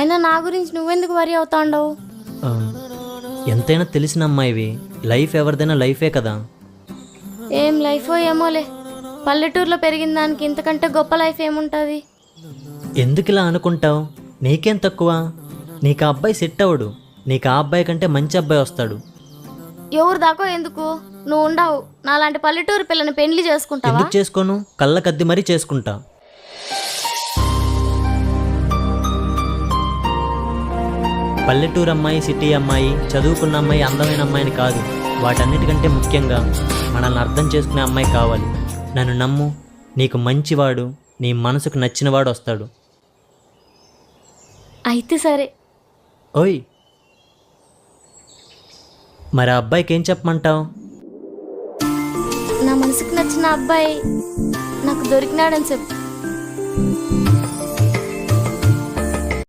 అయినా నా గురించి నువ్వెందుకు వరి అవుతాండవు? ఆ, ఎంతైనా తెలిసిన అమ్మాయివి, లైఫ్ ఎవరిదైనా లైఫే కదా. ఏం లైఫో ఏమోలే, పల్లెటూరులో పెరిగిన దానికి ఇంతకంటే గొప్ప లైఫ్ ఏముంటుంది? ఎందుకు ఇలా అనుకుంటావు? నీకేం తక్కువ? నీకు ఆ అబ్బాయి సెట్ అవ్వడు. నీకు ఆ అబ్బాయి కంటే మంచి అబ్బాయి వస్తాడు. ఎవరు దాకో ఎందుకు? నువ్వు ఉండవు, నాలాంటి పల్లెటూరు పిల్లని పెళ్లి చేసుకుంటావా? ఎందుకు చేసుకోను? కళ్ళకద్ది మరీ చేసుకుంటా. పల్లెటూరు అమ్మాయి, సిటీ అమ్మాయి, చదువుకున్న అమ్మాయి, అందమైన అమ్మాయిని కాదు. వాటన్నిటికంటే ముఖ్యంగా మనల్ని అర్థం చేసుకునే అమ్మాయి కావాలి. నన్ను నమ్ము, నీకు మంచివాడు, నీ మనసుకు నచ్చినవాడు వస్తాడు. అయితే సరే. ఓయ్, మరి ఆ అబ్బాయికి ఏం చెప్పమంటావు? నా మనసుకు నచ్చిన అబ్బాయి నాకు దొరికినాడని చెప్పు.